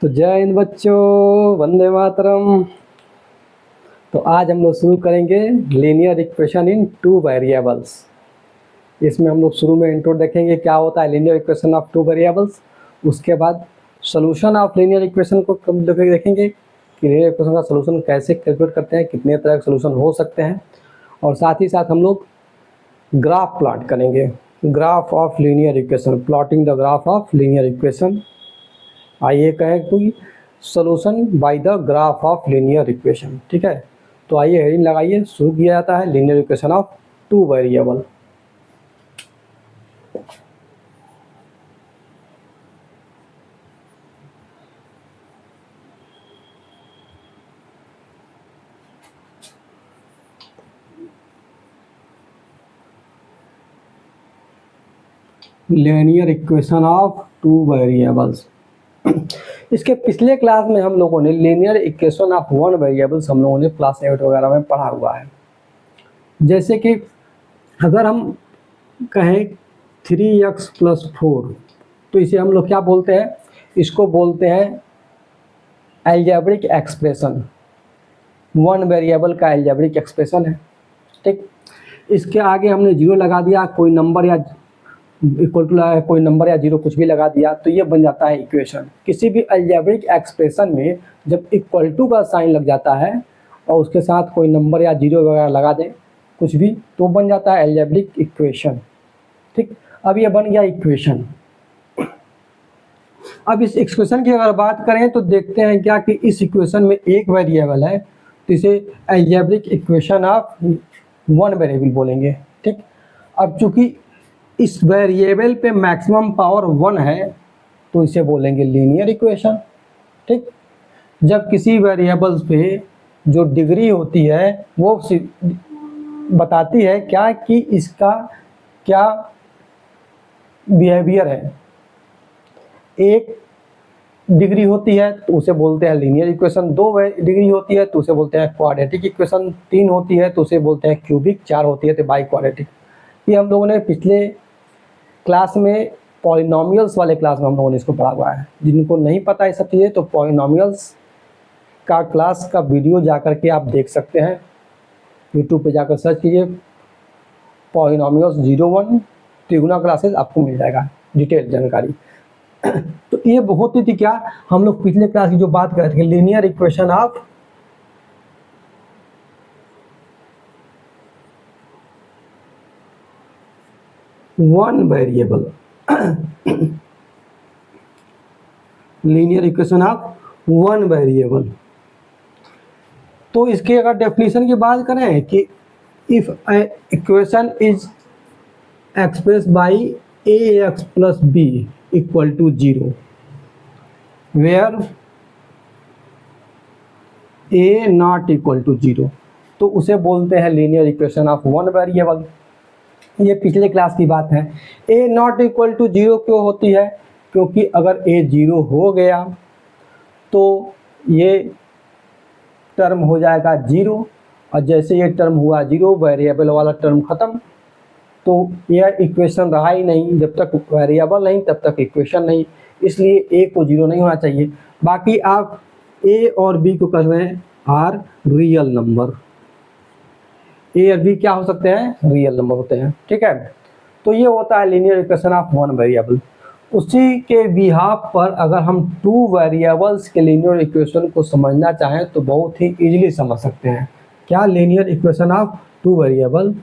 तो जय हिंद बच्चों, वंदे मातरम। तो आज हम लोग शुरू करेंगे linear equation in two variables. इसमें हम लोग शुरू में इंट्रो देखेंगे क्या होता है linear equation of two variables. उसके बाद सोल्यूशन ऑफ लीनियर इक्वेशन को देखेंगे कि लीनियर इक्वेशन का सोल्यूशन कैसे कैलकुलेट करते हैं, कितने तरह के सोल्यूशन हो सकते हैं। और साथ ही साथ हम लोग ग्राफ प्लॉट करेंगे, graph of linear equation, plotting the graph of linear equation. आइए कहें कोई solution by the graph of linear equation. ठीक है, तो आइए हेडिंग लगाइए। शुरू किया जाता है linear equation of two variable. Linear equation of two variables. इसके पिछले क्लास में हम लोगों ने linear equation of one variables हम लोगों ने क्लास 8 वगैरह में पढ़ा हुआ है। जैसे कि अगर हम कहें 3x + 4, तो इसे हम लोग क्या बोलते हैं, इसको बोलते हैं अलजेब्रिक एक्सप्रेशन। वन वेरिएबल का अलजेब्रिक एक्सप्रेशन है। ठीक, इसके आगे हमने जीरो लगा दिया, कोई नंबर या इक्वल टू लगा, कोई नंबर या जीरो कुछ भी लगा दिया, तो ये बन जाता है इक्वेशन। किसी भी अलजेब्रिक एक्सप्रेशन में जब इक्वल टू का साइन लग जाता है और उसके साथ कोई नंबर या जीरो वगैरह लगा दें कुछ भी, तो बन जाता है अलजेब्रिक इक्वेशन। ठीक, अब ये बन गया इक्वेशन। अब इस इक्वेशन की अगर बात करें तो देखते हैं क्या कि इस इक्वेशन में एक वेरिएबल है, तो इसे algebraic equation of one variable बोलेंगे। ठीक, अब चूंकि इस वेरिएबल पे मैक्सिमम पावर 1 है तो इसे बोलेंगे लीनियर इक्वेशन। ठीक, जब किसी वेरिएबल्स पे जो डिग्री होती है वो बताती है क्या कि इसका क्या बिहेवियर है। एक डिग्री होती है तो उसे बोलते हैं लीनियर इक्वेशन, 2 डिग्री होती है तो उसे बोलते हैं क्वाड्रेटिक इक्वेशन, 3 होती है तो उसे बोलते हैं क्यूबिक, 4 होती है तो बाई क्वाड्रेटिक। ये हम लोगों ने पिछले क्लास में पॉलिनोमियल्स वाले क्लास में हम लोगों ने इसको पढ़ा हुआ है। जिनको नहीं पता ये सब चीज़ें तो पॉलिनोमियल्स का क्लास का वीडियो जाकर के आप देख सकते हैं। यूट्यूब पे जाकर सर्च कीजिए पॉलिनोमियल्स 01 त्रिगुणा क्लासेस, आपको मिल जाएगा डिटेल जानकारी। तो ये बहुत ही थी क्या, हम लोग पिछले क्लास की जो बात कर रहे थे linear equation of one variable, linear equation of one variable. तो इसके अगर डेफिनेशन की बात करें कि if equation is express by ax + b = 0 where a not equal to 0, तो उसे बोलते हैं linear equation of one variable. ये पिछले क्लास की बात है। a नॉट इक्वल टू 0 क्यों होती है, क्योंकि अगर a 0 हो गया तो ये टर्म हो जाएगा 0, और जैसे ये टर्म हुआ 0 वेरिएबल वाला टर्म ख़त्म, तो यह इक्वेशन रहा ही नहीं। जब तक वेरिएबल नहीं तब तक इक्वेशन नहीं, इसलिए a को 0 नहीं होना चाहिए। बाकी आप a और b को कर रहे हैं आर रियल नंबर, a और b क्या हो सकते हैं, रियल नंबर होते हैं। ठीक है, तो ये होता है linear equation of one variable. उसी के बिहाफ पर अगर हम टू वेरिएबल्स के लीनियर इक्वेशन को समझना चाहें तो बहुत ही इजीली समझ सकते हैं। क्या linear equation of two variable,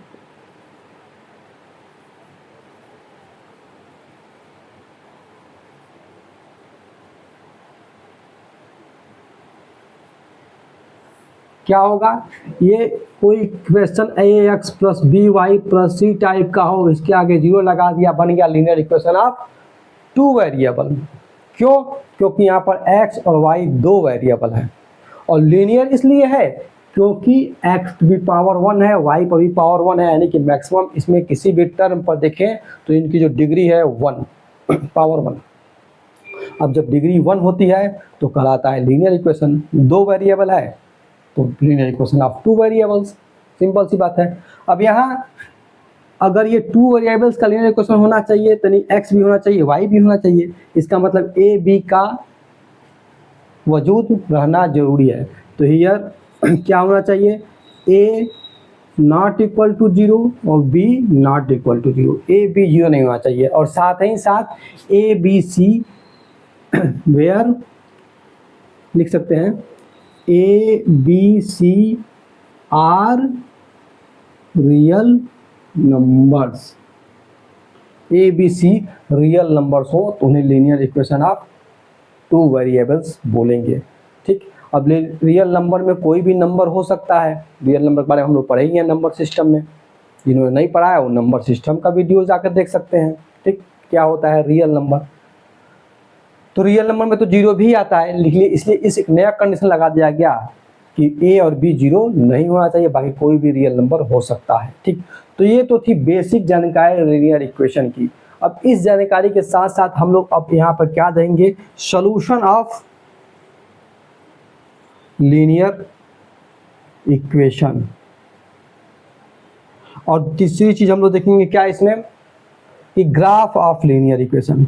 क्या होगा, ये कोई question ax + by + c type का हो, इसके आगे 0 लगा दिया, बन गया linear equation of two variable. क्यों, क्योंकि यहाँ पर x और y 2 वेरिएबल हैं, और लीनियर इसलिए है क्योंकि x भी पावर 1 है, y पर भी पावर 1 है, यानी कि मैक्सिमम इसमें किसी भी टर्म पर देखें तो इनकी जो डिग्री है 1 पावर 1। अब जब डिग्री 1 होती है तो कहलाता है लीनियर इक्वेशन। 2 वेरिएबल है तो linear equation of two variables, simple सी बात है। अब यहाँ अगर ये टू वेरिएबल्स का लीनियर इक्वेशन होना चाहिए तो नहीं x भी होना चाहिए y भी होना चाहिए। इसका मतलब a b का वजूद रहना जरूरी है। तो हियर क्या होना चाहिए, ए नॉट इक्वल टू 0 और B not equal to 0, A B 0 नहीं होना चाहिए। और साथ ही साथ ए बी सी वेयर लिख सकते हैं, A B C are real numbers, A B C real numbers हो तो उन्हें linear equation of two variables बोलेंगे। ठीक, अब रियल नंबर में कोई भी नंबर हो सकता है। रियल नंबर के बारे में हम लोग पढ़े ही हैं नंबर सिस्टम में, जिन्होंने नहीं पढ़ा है वो नंबर सिस्टम का वीडियो जाकर देख सकते हैं। ठीक, क्या होता है रियल नंबर। तो रियल नंबर में तो 0 भी आता है, इसलिए इस एक नया कंडीशन लगा दिया गया कि ए और बी 0 नहीं होना चाहिए, बाकी कोई भी रियल नंबर हो सकता है। ठीक, तो ये तो थी बेसिक जानकारी लीनियर इक्वेशन की। अब इस जानकारी के साथ साथ हम लोग अब यहाँ पर क्या देंगे, सॉल्यूशन ऑफ लीनियर इक्वेशन। और तीसरी चीज हम लोग देखेंगे क्या इसमें, कि graph of linear equation,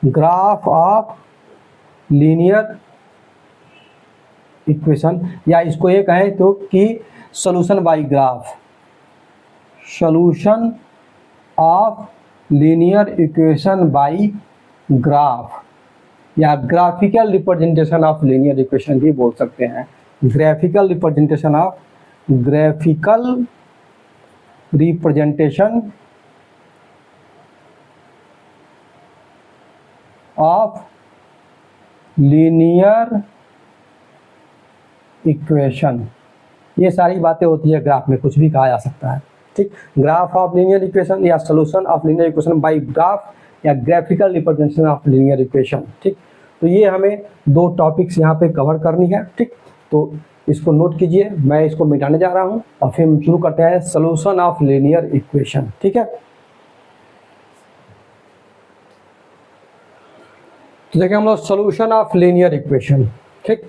graph of linear equation, या इसको ये कहें तो कि solution by graph, solution of linear equation by graph, या graphical representation of linear equation भी बोल सकते हैं। Graphical representation of, graphical representation of linear equation. ये सारी बातें होती है ग्राफ में, कुछ भी कहा जा सकता है। ठीक, ग्राफ ऑफ लीनियर इक्वेशन या solution of linear equation by graph या graphical representation of linear equation. ठीक, तो ये हमें 2 टॉपिक्स यहाँ पे कवर करनी है। ठीक, तो इसको नोट कीजिए, मैं इसको मिटाने जा रहा हूँ और फिर हम शुरू करते हैं सॉल्यूशन ऑफ लीनियर इक्वेशन। ठीक है, तो देखिए हम लोग सॉल्यूशन ऑफ लीनियर इक्वेशन। ठीक,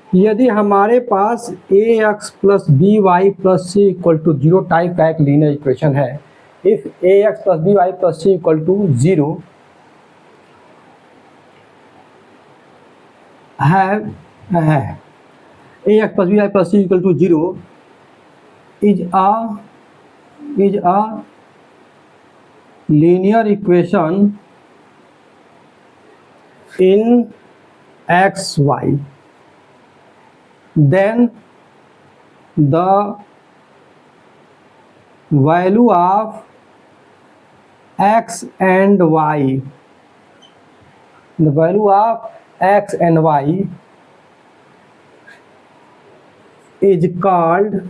यदि हमारे पास a x plus B Y plus C equal to 0 type का एक लीनियर इक्वेशन है, if a x plus B Y plus C equal to 0 है, a x plus B Y plus C equal to 0 is a linear equation in x y, then the value of x and y, the value of x and y is called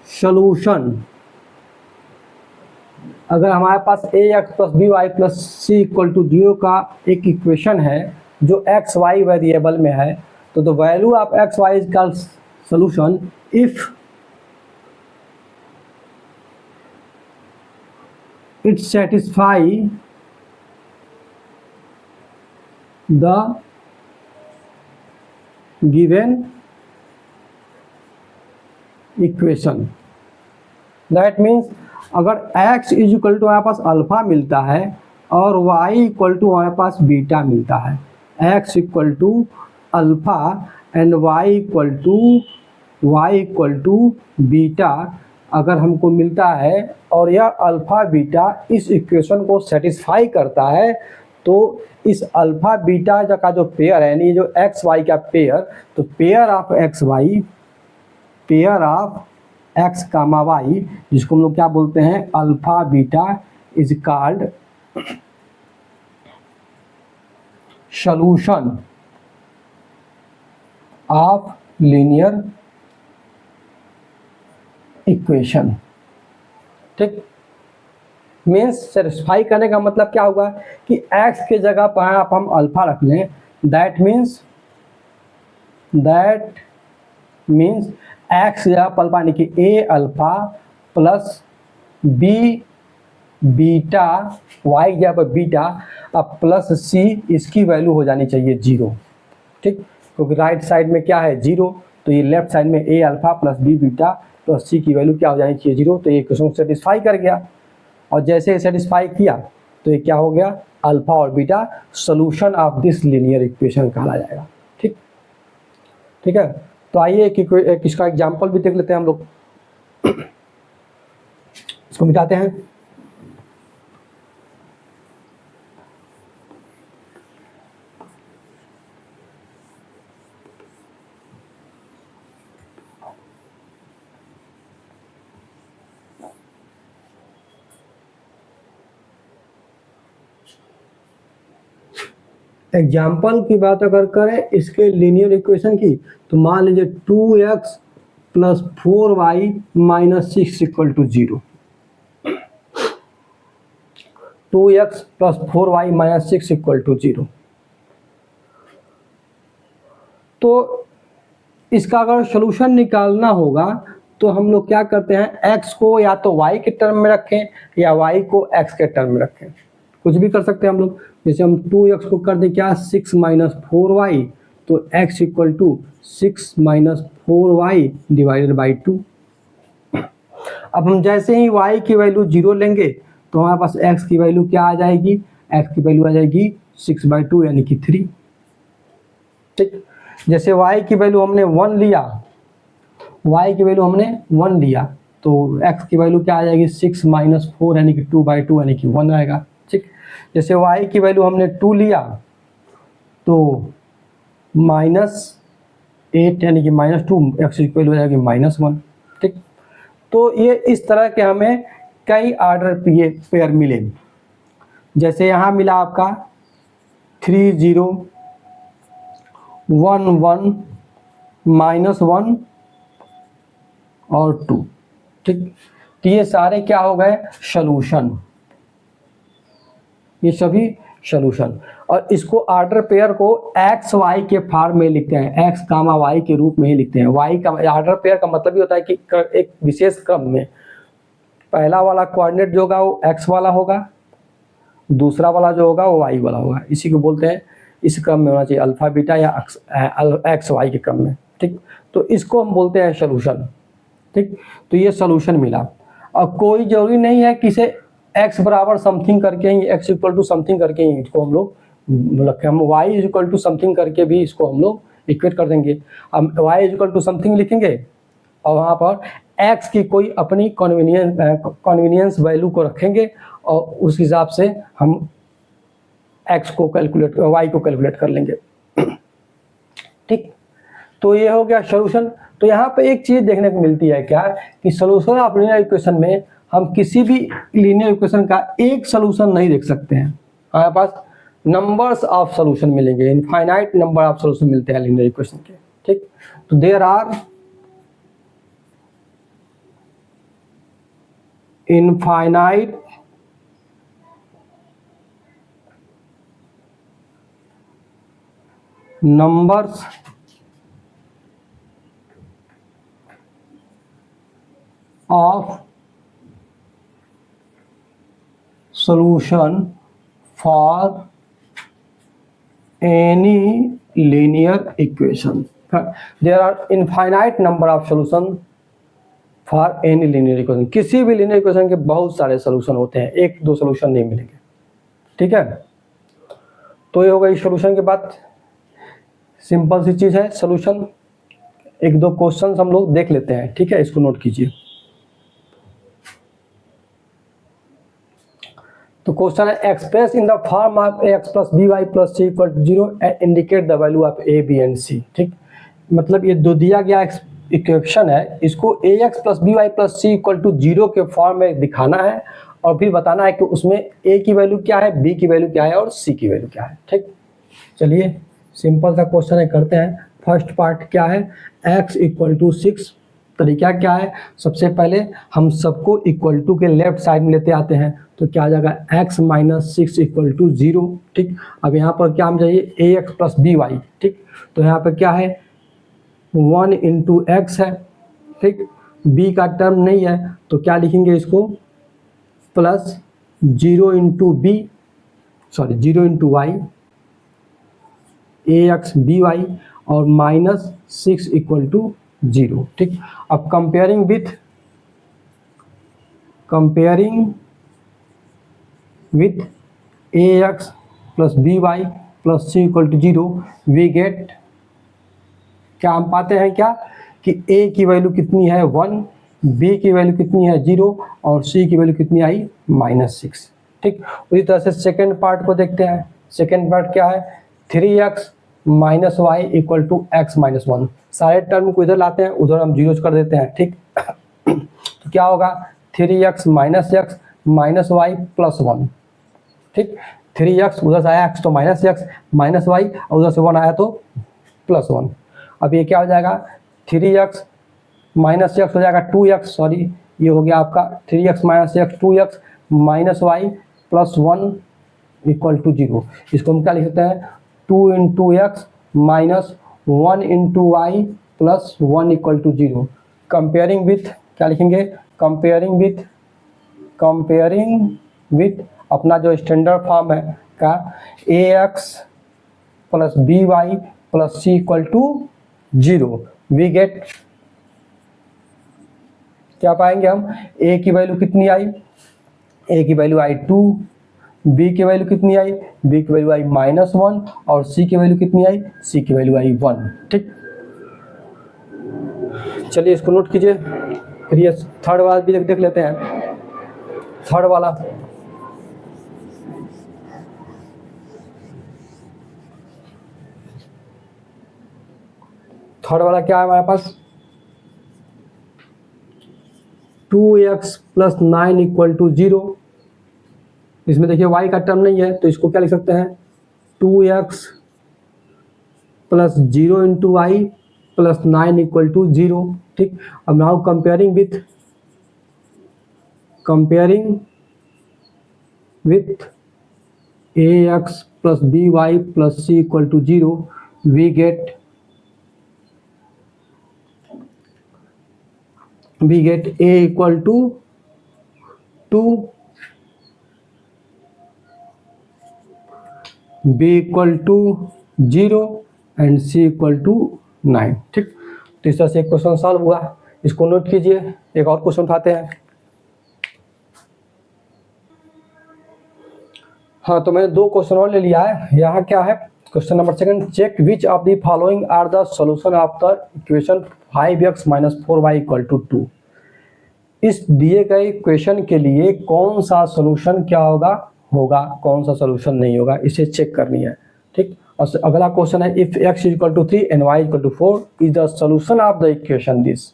solution। अगर हमारे पास a x plus B Y plus C equal to 0 का एक equation है जो X Y variable में है, तो the value of X Y is called solution if it satisfy the given equation. That means अगर x इज इक्वल टू हमारे पास अल्फा मिलता है और y इक्वल टू हमारे पास बीटा मिलता है, x equal to alpha and y equal to beta अगर हमको मिलता है और यह अल्फा बीटा इस इक्वेशन को सेटिस्फाई करता है, तो इस अल्फा बीटा का जो पेयर है, यानी जो एक्स वाई का पेयर, तो pair of X Y, pair of X comma Y, जिसको हम लोग क्या बोलते हैं, alpha beta, is called solution of linear equation. ठीक, मीन्स सेटिस्फाई करने का मतलब क्या होगा कि x के जगह पर आप हम अल्फा रख लें, दैट मीन्स x जगह पर अल्फा, यानी कि a alpha plus b beta, y जगह पर बीटा, अब प्लस c, इसकी वैल्यू हो जानी चाहिए 0। ठीक, क्योंकि राइट साइड में क्या है 0, तो ये लेफ्ट साइड में a alpha plus b beta plus c की वैल्यू क्या हो जानी चाहिए 0। तो ये क्वेश्चन सेटिस्फाई कर गया, और जैसे सेटिस्फाई किया तो ये क्या हो गया, अल्फा और beta solution of this linear equation कहा जाएगा। ठीक ठीक है, तो आइए एक इसका एग्जाम्पल भी देख लेते हैं हम लोग। इसको मिटाते हैं। एग्जाम्पल की बात अगर करें इसके लीनियर इक्वेशन की, तो मान लीजिए 2x plus 4y minus 6 equal to 0। 2x plus 4y minus 6 equal to 0। तो इसका अगर सोल्यूशन निकालना होगा तो हम लोग क्या करते हैं, x को या तो y के टर्म में रखें या y को x के टर्म में रखें, कुछ भी कर सकते हैं हम लोग। जैसे हम 2x को कर दें क्या 6 माइनस 4y, तो x equal to 6 minus 4y divided by 2। अब हम जैसे ही y की वैल्यू 0 लेंगे तो हमारे पास x की वैल्यू क्या आ जाएगी, x की वैल्यू आ जाएगी 6/2 यानी कि 3। ठीक, जैसे y की वैल्यू हमने 1 लिया, y की वैल्यू हमने 1 लिया तो x की वैल्यू क्या आ जाएगी 6 माइनस 4 यानी कि 2/2 यानी कि 1 आएगा। ठीक, जैसे y की वैल्यू हमने 2 लिया तो -8 यानी कि -2, x की वैल्यू आ जाएगी -1। ठीक, तो ये इस तरह के हमें कई ऑर्डर पेयर मिले। जैसे यहाँ मिला आपका 3 0 1 1 -1 और 2। ठीक, तो ये सारे क्या हो गए सॉल्यूशन, ये सभी सॉल्यूशन। और इसको ऑर्डर पेयर को एक्स वाई के फॉर्म में लिखते हैं, एक्स कामा वाई के रूप में ही लिखते हैं। वाई का ऑर्डर पेयर का मतलब ही होता है कि एक विशेष क्रम में पहला वाला कोऑर्डिनेट जो होगा वो एक्स वाला होगा, दूसरा वाला जो होगा वो वाई वाला होगा। इसी को बोलते हैं, इस क्रम में होना चाहिए अल्फा बीटा या एक्स वाई के क्रम में। ठीक, तो इसको हम बोलते हैं सॉल्यूशन। ठीक, तो ये सॉल्यूशन मिला। और कोई जरूरी नहीं है कि इसे x बराबर समथिंग करके ही, x इक्वल टू समथिंग करके ही इसको हम लोग रखें। हम y इक्वल टू समथिंग करके भी इसको हम लोग इक्वेट कर देंगे। हम y इक्वल टू समथिंग लिखेंगे और वहाँ पर x की कोई अपनी कन्वीनियंस वैल्यू को रखेंगे और उस हिसाब से हम x को कैलकुलेट, y को कैलकुलेट कर लेंगे। ठीक, तो ये हो गया सॉल्यूशन। तो यहाँ पे एक चीज़ देखने को मिलती है क्या, कि सॉल्यूशन ऑफ लीनियर इक्वेशन में हम किसी भी लीनियर इक्वेशन का एक सॉल्यूशन नहीं देख सकते हैं। हमारे पास नंबर्स ऑफ सॉल्यूशन मिलेंगे, इनफाइनाइट नंबर ऑफ सॉल्यूशन मिलते हैं लीनियर इक्वेशन के। ठीक, तो there are infinite numbers of solution for any linear equation. There are infinite number of solution for any linear equation. किसी भी linear equation के बहुत सारे solution होते हैं, एक दो solution नहीं मिलेंगे। ठीक है, तो ये हो गई solution के बाद। सिंपल सी चीज़ है solution। एक दो क्वेश्चन हम लोग देख लेते हैं। ठीक है, इसको नोट कीजिए। तो क्वेश्चन है express in the form of x plus B Y plus C equal to 0 and indicate the value of a b and c. ठीक, मतलब ये जो दिया गया इक्वेशन है इसको a x plus B Y plus C equal to 0 के form में दिखाना है और फिर बताना है कि उसमें ए की वैल्यू क्या है, बी की वैल्यू क्या है और सी की वैल्यू क्या है। ठीक, चलिए सिंपल सा क्वेश्चन है, करते हैं। फर्स्ट पार्ट क्या है, एक्स इक्वल टू 6। तरीका क्या है, सबसे पहले हम सबको इक्वल टू के लेफ्ट साइड में लेते आते हैं, तो क्या आ जाएगा x माइनस 6 इक्वल टू 0। ठीक, अब यहाँ पर क्या हम चाहिए ए एक्स प्लस बी वाई। ठीक, तो यहाँ पर क्या है 1 इंटू एक्स है। ठीक, b का टर्म नहीं है तो क्या लिखेंगे इसको plus 0 into b, sorry 0 into y a x b y और माइनस 6 इक्वल टू 0। ठीक, अब comparing with ax plus B Y plus C equal to 0, we get, क्या हम पाते हैं क्या कि a की वैल्यू कितनी है 1, b की वैल्यू कितनी है 0 और c की वैल्यू कितनी आई -6। ठीक, उसी तरह से सेकेंड पार्ट को देखते हैं। सेकेंड पार्ट क्या है, 3x minus Y equal to X minus 1। सारे टर्म को इधर लाते हैं, उधर हम जीरो कर देते हैं। ठीक तो क्या होगा 3x minus X minus Y plus 1। ठीक, 3x उधर से आया x तो माइनस एक्स माइनस वाई और उधर से 1 आया तो प्लस 1। अब ये क्या हो जाएगा 3x माइनस एक्स हो जाएगा 2x, सॉरी ये हो गया आपका 3x minus X 2x minus Y plus 1 equal to 0। इसको हम क्या लिख सकते हैं 2 into X minus 1 into Y plus 1 equal to 0। Comparing with क्या लिखेंगे, कंपेयरिंग विथ अपना जो स्टैंडर्ड फॉर्म है का ax plus B Y plus C equal to 0, we get, क्या पाएंगे हम, a की वैल्यू कितनी आई, a की वैल्यू आई 2, b की वैल्यू कितनी आई, b की वैल्यू आई -1 और c की वैल्यू कितनी आई, c की वैल्यू आई 1। ठीक, चलिए इसको नोट कीजिए। फिर ये थर्ड वाला भी देख लेते हैं। थर्ड वाला क्या है हमारे पास, 2x प्लस 9 इक्वल टू 0। इसमें देखिए y का टर्म नहीं है तो इसको क्या लिख सकते हैं 2x plus 0 into Y plus 9 equal to 0। ठीक, अब now comparing with ax plus B Y plus C equal to 0, we get a equal to 2, b equal to 0 and c equal to 9। ठीक, तो इस तरह से एक क्वेश्चन सॉल्व हुआ। इसको नोट कीजिए। एक और क्वेश्चन उठाते हैं। हाँ, तो मैंने 2 क्वेश्चन और ले लिया है। यहाँ क्या है, question number second, check which of the following are the solution of the equation 5x minus 4y equal to 2। इस दिए गए इक्वेशन के लिए कौन सा सॉल्यूशन क्या होगा, कौन सा सॉल्यूशन नहीं होगा, इसे चेक करनी है। ठीक, और अगला क्वेश्चन है, if x equal to 3 and y equal to 4 is the solution of the equation this,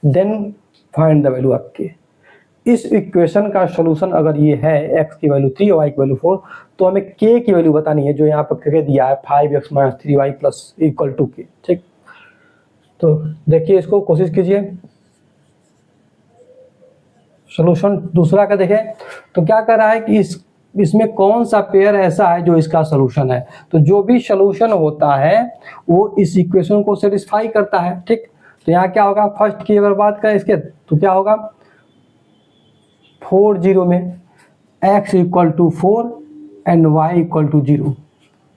then find the value of k। इस इक्वेशन का सॉल्यूशन अगर ये है x की वैल्यू 3 और y की वैल्यू 4, तो हमें k की वैल्यू बतानी है, जो यहाँ पर करके दिया है 5x minus 3y plus equal to k। ठीक, तो देखिए इसको कोशिश कीजिए। सॉल्यूशन दूसरा का देखें तो क्या कर रहा है कि इसमें कौन सा पेयर ऐसा है जो इसका सॉल्यूशन है। तो जो भी सॉल्यूशन होता है वो इस इक्वेशन को सेटिस्फाई करता है। ठीक, तो यहाँ क्या होगा, फर्स्ट की अगर बात करें इसके तो क्या होगा 4 0 में x equal to 4 and y equal to 0।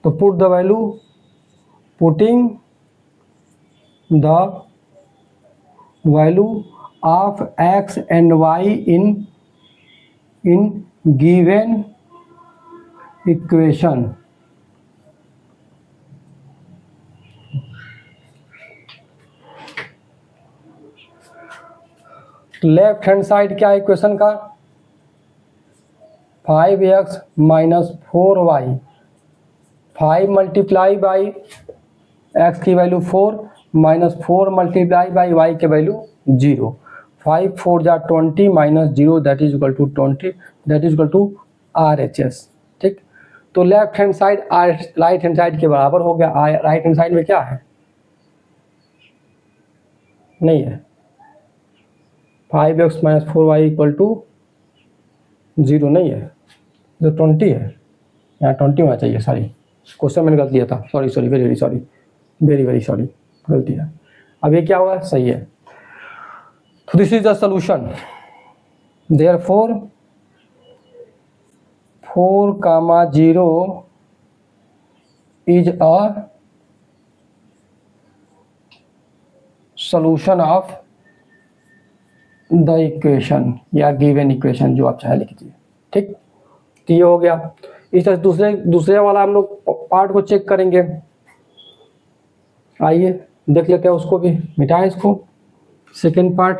तो put the value, putting the value of x and y in given equation, left hand side क्या है इक्वेशन का 5x minus 4y, 5 multiply by x की value 4 minus 4 multiply by y की value 0, 5 4 जा 20 minus 0 that is equal to 20, that is equal to RHS। ठीक, तो left hand side right hand side के बराबर हो गया। राइट हैंड साइड में क्या है, नहीं है, 5x minus 4y equal to 0 नहीं है, जो 20 है, यहाँ 20 होना चाहिए। सॉरी, क्वेश्चन मैंने गलत दिया था, sorry very sorry, very sorry, गलती है। अब ये क्या हुआ, सही है। So this is the solution. Therefore 4, 0 is a solution of the equation या given equation, जो आप चाहे लिख दीजिए। ठीक, तो ये हो गया। इस तरह दूसरे वाला हम लोग पार्ट को चेक करेंगे। आइए देख लेते हैं उसको भी, मिटाएं इसको। सेकेंड पार्ट,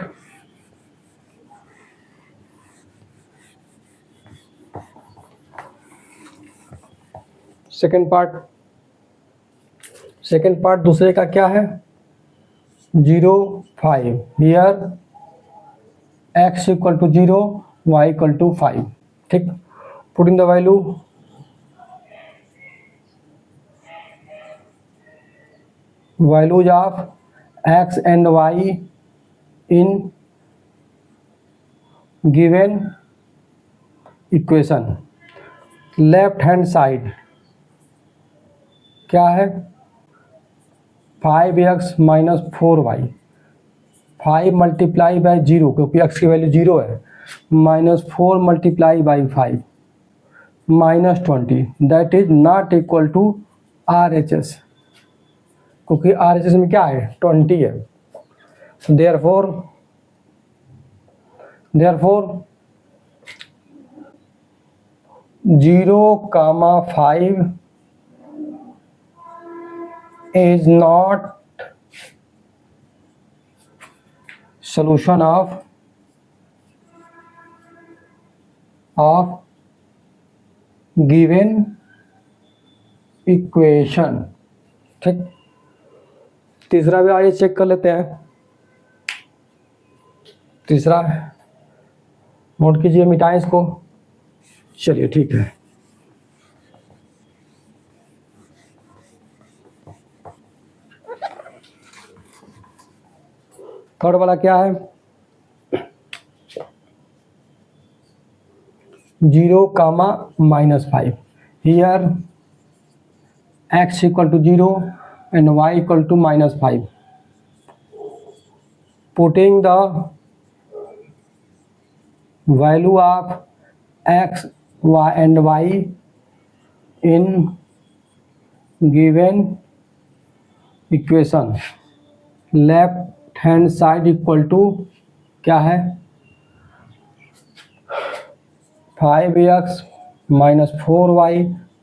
सेकेंड पार्ट दूसरे का क्या है, 0 5। Here x equal to 0, y equal to 5। ठीक, putting the value values of x and y in given equation। Left hand side क्या है, 5x minus 4y, 5 multiply by 0 क्योंकि x की value 0 है, minus 4 multiply by 5 minus 20, that is not equal to RHS, क्योंकि RHS में क्या है 20 है। Therefore 0,5 is not solution of given equation। ठीक, तीसरा भी आइए चेक कर लेते हैं। तीसरा नोट कीजिए, मिटाएं इसको। चलिए ठीक है, थर्ड वाला क्या है, 0,-5। Here x equal to 0 and y equal to -5। Putting the value of x and y in given equation। Left hand side equal to क्या है, 5x minus 4y,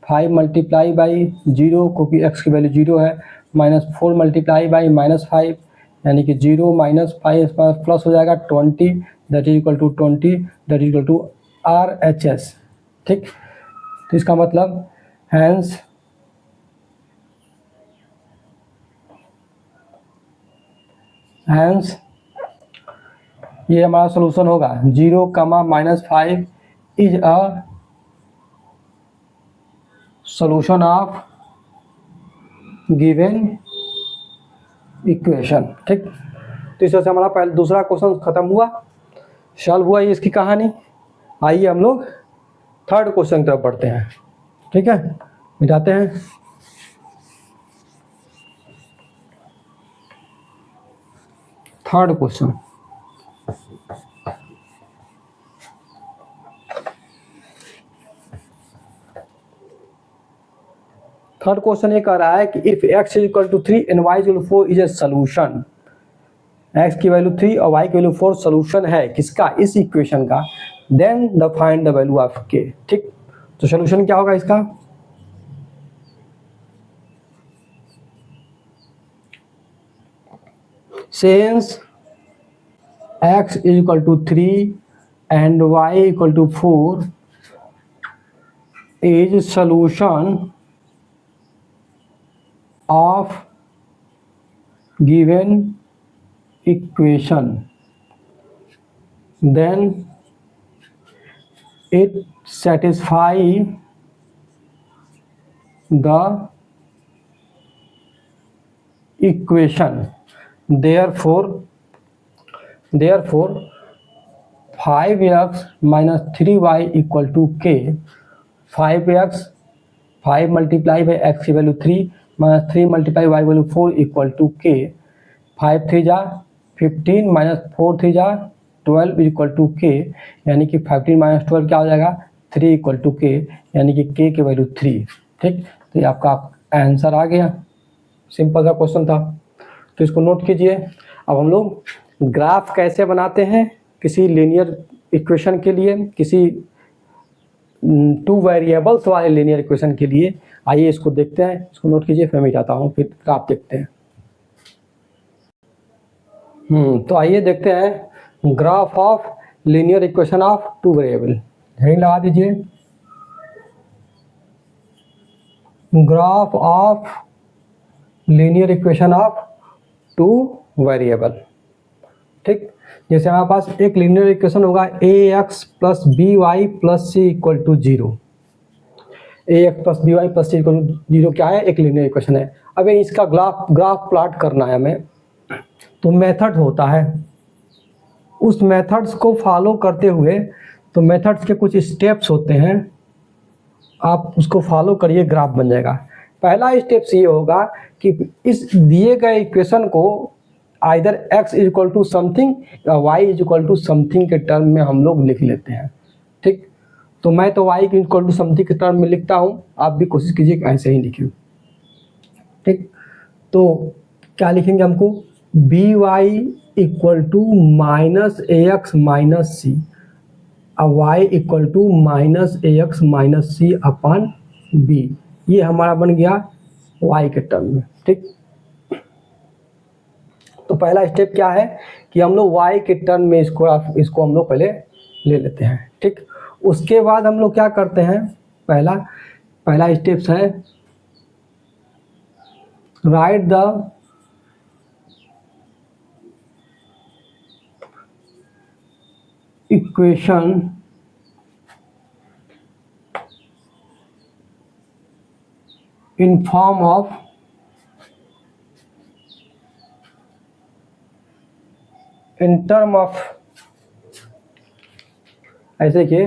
5 multiply by 0 क्योंकि x की वैल्यू 0 है, minus 4 multiply by -5 यानी कि 0 minus 5 plus हो जाएगा 20, that is equal to 20, that is equal to RHS। ठीक, तो इसका मतलब हैंस ये हमारा सोल्यूशन होगा 0,-5 is a solution of given equation. ठीक, तो इस तरह से हमारा पहले दूसरा क्वेश्चन खत्म हुआ, सॉल्व हुआ ये इसकी कहानी। आइए हम लोग थर्ड क्वेश्चन की तरफ बढ़ते हैं। ठीक है, मिटाते हैं। थर्ड क्वेश्चन, ये कह रहा है कि if x is equal to 3 and y is equal to 4 is a solution. x की वैल्यू 3 और y की वैल्यू 4 सोल्यूशन है किसका, इस इक्वेशन का, then the find the value of k। ठीक, तो सोल्यूशन क्या होगा इसका, since x is equal to 3 and y equal to 4 is solution of given equation, then it satisfy the equation। therefore 5x minus 3y equal to k। 5x 5 multiply by x की value 3 minus 3 multiply y value 4 equal to k। 5 3 जा 15 minus 4 3 जा 12 equal to k, यानी कि 15 minus 12 क्या हो जाएगा 3 equal to k, यानी कि k की वैल्यू 3। ठीक, तो ये आपका आंसर आ गया। सिंपल सा क्वेश्चन था, तो इसको नोट कीजिए। अब हम लोग ग्राफ कैसे बनाते हैं किसी लीनियर इक्वेशन के लिए, किसी टू वेरिएबल्स वाले लीनियर इक्वेशन के लिए। आइए इसको देखते हैं, इसको नोट कीजिए, फिर मैं जाता हूँ, फिर आप देखते हैं। तो आइए देखते हैं graph of linear equation of two variable. Heading लगा दीजिए, graph of linear equation of two variable. ठीक, जैसे हमारे पास एक लीनियर इक्वेशन होगा ax plus B Y plus C equal to 0। ax plus B Y plus C equal to 0 क्या है? एक लीनियर इक्वेशन है। अब इसका ग्राफ प्लॉट करना है हमें, तो मेथड होता है, उस मेथड्स को फॉलो करते हुए, तो मेथड्स के कुछ स्टेप्स होते हैं, आप उसको फॉलो करिए, ग्राफ बन जाएगा। पहला स्टेप्स ये होगा कि इस दिए गए इक्वेशन को either x is equal to something या y is equal to something के टर्म में हम लोग लिख लेते हैं। ठीक, तो मैं तो y इक्वल टू समथिंग के टर्म में लिखता हूँ, आप भी कोशिश कीजिए कि ऐसे ही लिखिए। ठीक, तो क्या लिखेंगे हमको? B y equal to minus a x minus c, अब y equal to minus a x minus c upon b, ये हमारा बन गया y के टर्म में। ठीक, तो पहला स्टेप क्या है कि हम लोग y के टर्म में इसको हम लोग पहले ले लेते हैं। ठीक, उसके बाद हम लोग क्या करते हैं, पहला स्टेप्स है right the equation in form of in term of, ऐसे कि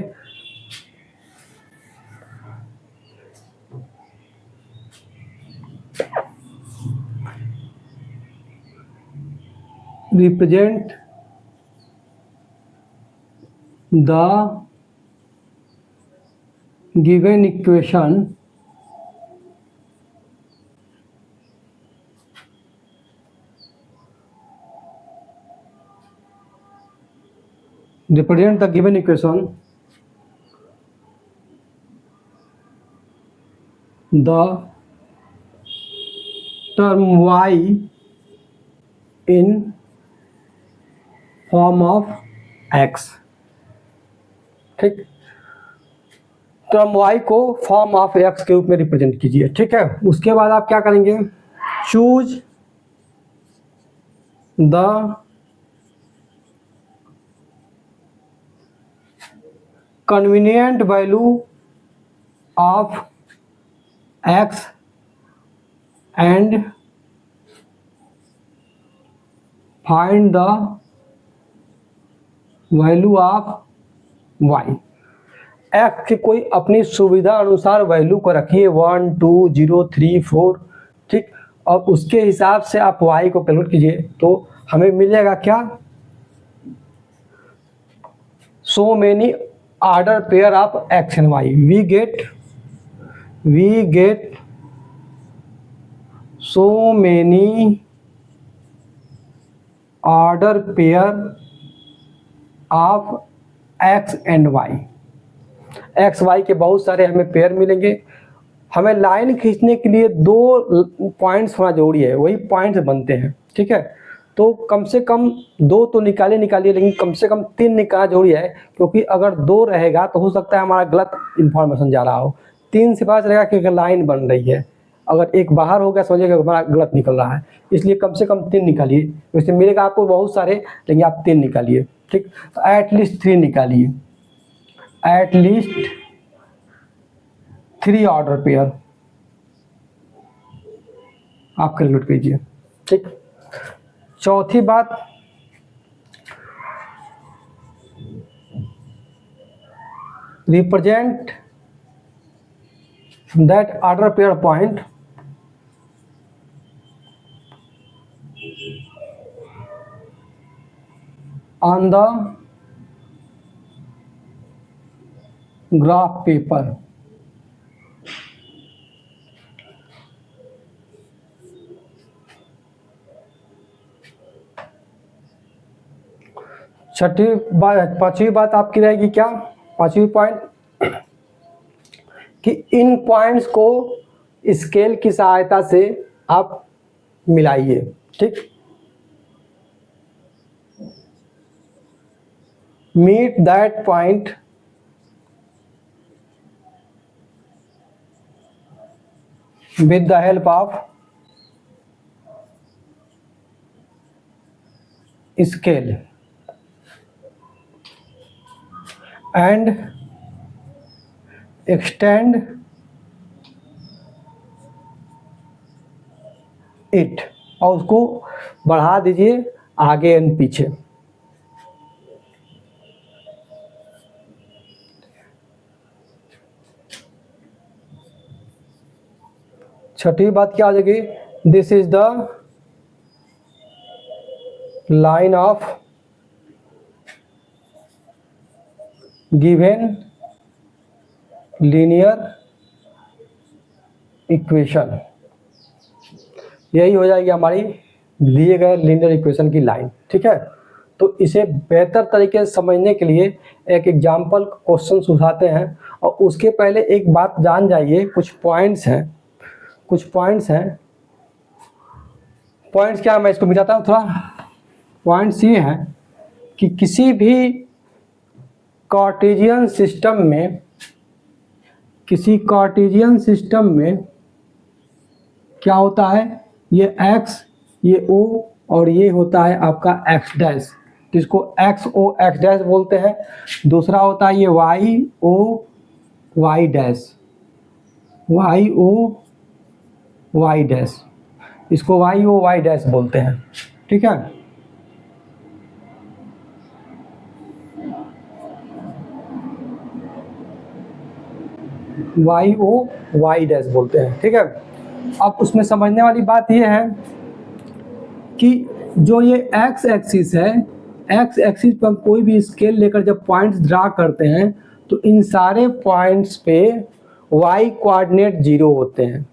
represent the given equation represent the given equation the term y in form of x। ठीक, टर्म y को फॉर्म ऑफ x के रूप में रिप्रेजेंट कीजिए। ठीक है, उसके बाद आप क्या करेंगे? Choose the convenient value of x and find the value of y। x की कोई अपनी सुविधा अनुसार वैल्यू को रखिए, 1 2 0 3 4। ठीक, और उसके हिसाब से आप y को कैलकुलेट कीजिए, तो हमें मिलेगा क्या? so many order pair of x and y, we get so many order pair of x and y। x y के बहुत सारे हमें पेयर मिलेंगे। हमें लाइन खींचने के लिए 2 पॉइंट्स होना जरूरी है, वही पॉइंट्स बनते हैं। ठीक है, तो कम से कम 2 तो निकालिए, लेकिन कम से कम 3 निकालना जरूरी है, क्योंकि अगर 2 रहेगा तो हो सकता है हमारा गलत इन्फॉर्मेशन जा रहा हो। 3 से पता चलेगा कि लाइन बन रही है, अगर एक बाहर हो गया समझिएगा हमारा गलत निकल रहा है। इसलिए कम से कम 3 निकालिए, वैसे मिलेगा आपको बहुत सारे, लेकिन आप 3 निकालिए। ठीक, तो एटलीस्ट 3 निकालिए, एटलीस्ट 3 ऑर्डर पेयर आप कैलकुलेट कीजिए। ठीक, चौथी बात, represent that order pair point on the graph paper. पांचवी बात आपकी रहेगी क्या? पांचवी पॉइंट, इन पॉइंट्स को स्केल की सहायता से आप मिलाइए, ठीक। Meet that point with the help of scale and extend it, और उसको बढ़ा दीजिए आगे एंड पीछे। छठी बात क्या हो जाएगी, this is the line of given linear equation. यही हो जाएगी हमारी दिए गए लीनियर इक्वेशन की लाइन, ठीक है। तो इसे बेहतर तरीके से समझने के लिए एक एग्जाम्पल क्वेश्चन उठाते हैं, और उसके पहले एक बात जान जाइए, कुछ पॉइंट्स हैं। पॉइंट्स क्या, मैं इसको मिटाता हूँ थोड़ा। पॉइंट्स ये हैं कि किसी भी कार्टेशियन सिस्टम में क्या होता है, ये x, ये o और ये होता है आपका x डैश, जिसको x o x डैश बोलते हैं। दूसरा होता है ये y o y dash, y o y dash, इसको y o y डैश बोलते हैं, ठीक है। y o y डैश बोलते हैं, ठीक है। अब उसमें समझने वाली बात यह है कि जो ये x एक्सिस है, x एक्सिस पर कोई भी स्केल लेकर जब पॉइंट्स ड्रा करते हैं तो इन सारे पॉइंट्स पे y कोऑर्डिनेट 0 होते हैं।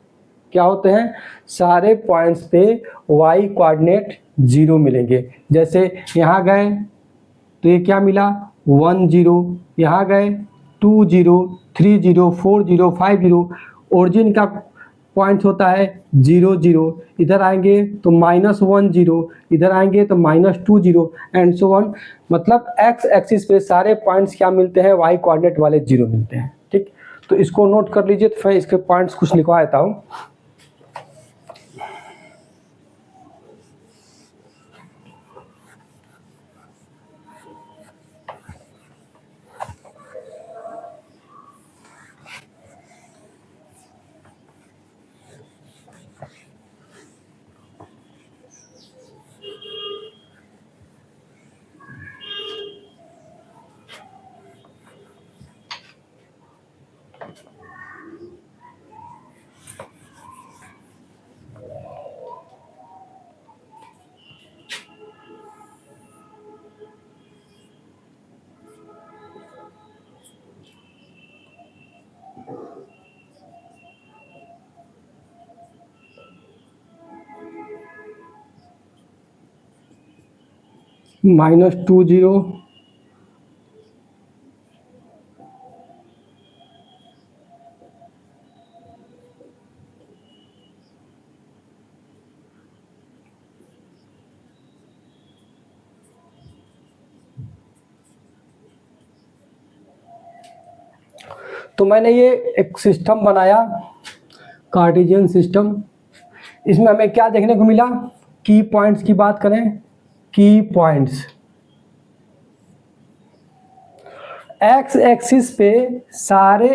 क्या होते हैं, सारे पॉइंट्स पे y कोऑर्डिनेट 0 मिलेंगे। जैसे यहाँ गए तो ये क्या मिला, 1 0, यहाँ गए 2 0, 3 0, 4 0, 5 0। ओरिजिन का पॉइंट होता है 0 0, इधर आएंगे तो -1 0, इधर आएंगे तो -2 0 एंड सो ऑन। मतलब x एक्सिस पे सारे पॉइंट्स क्या मिलते हैं, y कोऑर्डिनेट वाले 0 मिलते हैं, ठीक। तो इसको नोट कर लीजिए। तो मैं इसके पॉइंट्स कुछ लिखवा देता हूँ। -2 0, तो मैंने ये एक सिस्टम बनाया, कार्टेशियन सिस्टम। इसमें हमें क्या देखने को मिला, की पॉइंट्स की बात करें, की पॉइंट्स x एक्सिस पे सारे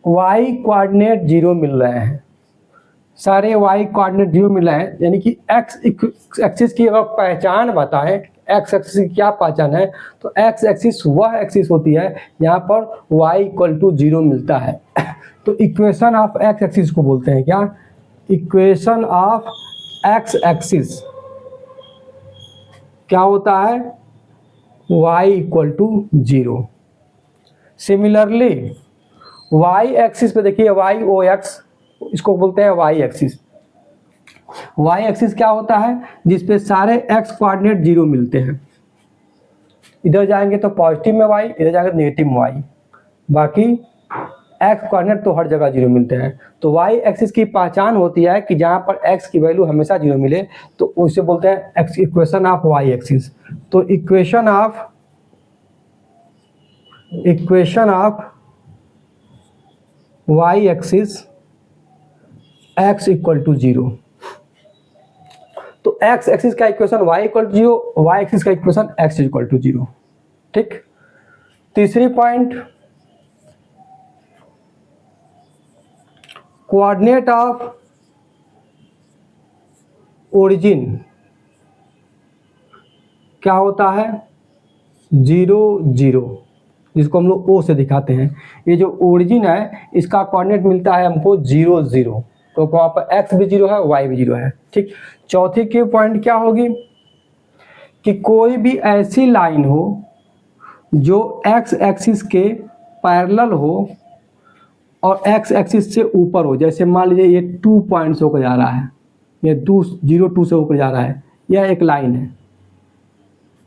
y कोऑर्डिनेट 0 मिल रहे हैं, सारे y कोऑर्डिनेट 0 मिल रहे हैं। यानी कि x एक्सिस की अगर पहचान बताएं, x एक्सिस की क्या पहचान है, तो x एक्सिस वह एक्सिस होती है यहाँ पर y = 0 मिलता है। तो इक्वेशन ऑफ x एक्सिस को बोलते हैं क्या, इक्वेशन ऑफ x एक्सिस क्या होता है, y = 0। सिमिलरली y एक्सिस पे देखिए, y o x, इसको बोलते हैं y एक्सिस। y एक्सिस क्या होता है, जिसपे सारे x कोऑर्डिनेट 0 मिलते हैं। इधर जाएंगे तो पॉजिटिव में y, इधर जाएंगे नेगेटिव में y, बाकी एक्स कोऑर्डिनेट तो हर जगह जीरो मिलते हैं। तो वाई एक्सिस की पहचान होती है कि जहाँ पर एक्स की वैल्यू हमेशा जीरो मिले तो उसे बोलते हैं x equation of y axis. तो equation of y axis x equal to zero. तो एक्स एक्सिस का equation y equal to zero, y axis का equation x equal to zero. ठीक, तीसरी पॉइंट, कोऑर्डिनेट ऑफ ओरिजिन क्या होता है, 0 0, जिसको हम लोग ओ से दिखाते हैं। ये जो ओरिजिन है इसका कोऑर्डिनेट मिलता है हमको 0 0, तो वहाँ पर एक्स भी जीरो है, वाई भी जीरो है। ठीक, चौथी की पॉइंट क्या होगी कि कोई भी ऐसी लाइन हो जो एक्स एक्सिस के पैरेलल हो और एक्स एक्सिस से ऊपर हो। जैसे मान लीजिए ये 2 पॉइंट से होकर जा रहा है, ये 2 से होकर जा रहा है, यह एक लाइन है।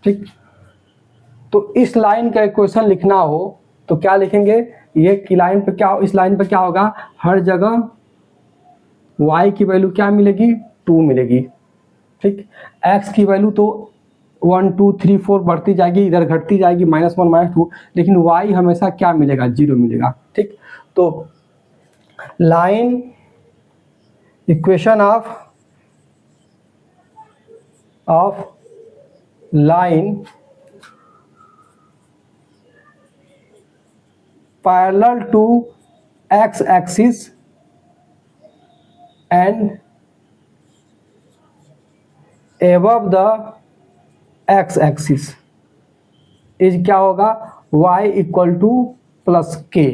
ठीक, तो इस लाइन का इक्वेशन लिखना हो तो क्या लिखेंगे, ये की लाइन पे क्या, इस लाइन पे क्या होगा, हर जगह y की वैल्यू क्या मिलेगी, 2 मिलेगी। ठीक, x की वैल्यू तो 1 2 3 4 बढ़ती जाएगी, इधर घटती जाएगी, -1 -2, लेकिन y हमेशा क्या मिलेगा, 0 मिलेगा। ठीक, तो line equation of line parallel to x axis and above the x axis is क्या होगा, y equal to plus k,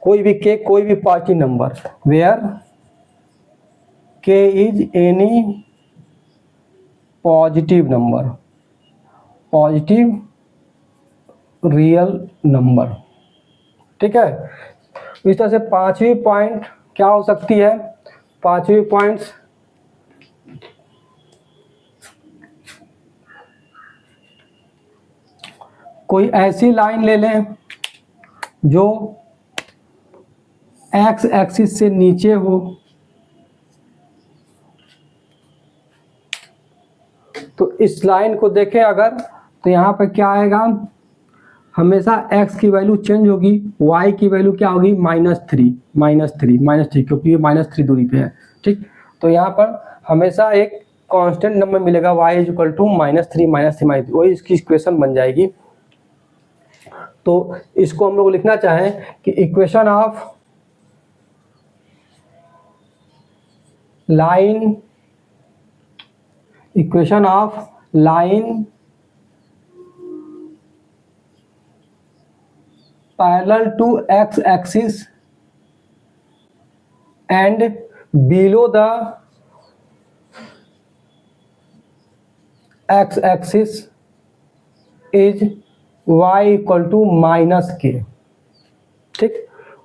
कोई भी k, कोई भी positive number, where k is any positive number, positive real number. ठीक है, इस तरह से पांचवी पॉइंट क्या हो सकती है, पांचवी पॉइंट्स कोई ऐसी लाइन ले लें जो एक्स एक्सिस से नीचे हो, तो इस लाइन को देखें अगर, तो यहाँ पर क्या आएगा, हमेशा x की वैल्यू चेंज होगी, y की वैल्यू क्या होगी, -3, क्योंकि ये -3 दूरी पे है। ठीक, तो यहाँ पर हमेशा एक कांस्टेंट नंबर मिलेगा, y इज इक्वल टू -3 वही इसकी इक्वेशन बन जाएगी। तो इसको हम लोग लिखना चाहें कि equation of line parallel to x axis and below the x axis is y equal to -k। ठीक,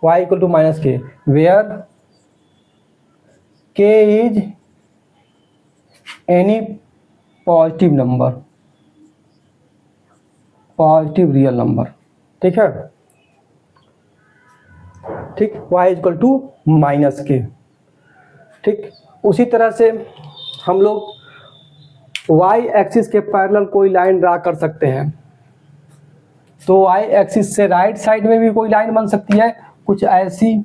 y equal to -k, where k is any positive number, positive real number. ठीक है, ठीक, y इक्वल टू -k। ठीक, उसी तरह से हम लोग y एक्सिस के पैरेलल कोई लाइन ड्रा कर सकते हैं। तो y एक्सिस से राइट साइड में भी कोई लाइन बन सकती है कुछ ऐसी,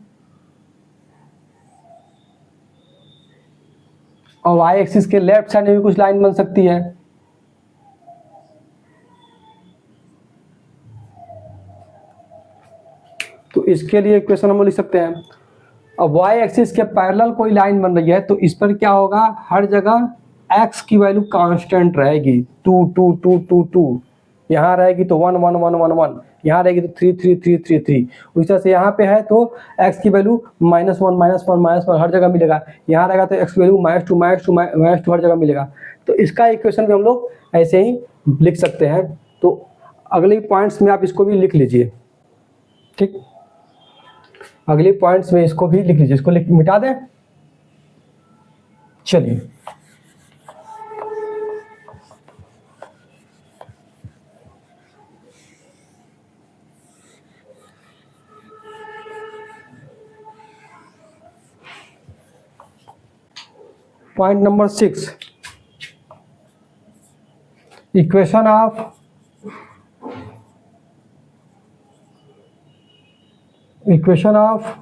और y एक्सिस के लेफ्ट साइड में भी कुछ लाइन बन सकती है। तो इसके लिए इक्वेशन हम लिख सकते हैं, अब y एक्सिस के पैरेलल कोई लाइन बन रही है तो इस पर क्या होगा, हर जगह x की वैल्यू कांस्टेंट रहेगी, 2 2 2 2 2, यहाँ रहेगी तो 1 1 1 1 1, यहाँ रहेगी तो 3 3 3 3 3। उस तरह से यहाँ पे है तो x की वैल्यू -1 -1 हर जगह मिलेगा, यहाँ रहेगा तो x की वैल्यू -2 हर जगह मिलेगा। तो इसका इक्वेशन भी हम लोग ऐसे ही लिख सकते हैं। तो अगले पॉइंट्स में आप इसको भी लिख लीजिए। ठीक, अगले पॉइंट्स में इसको भी लिख लीजिए, इसको मिटा दें। चलिए, point number 6, equation of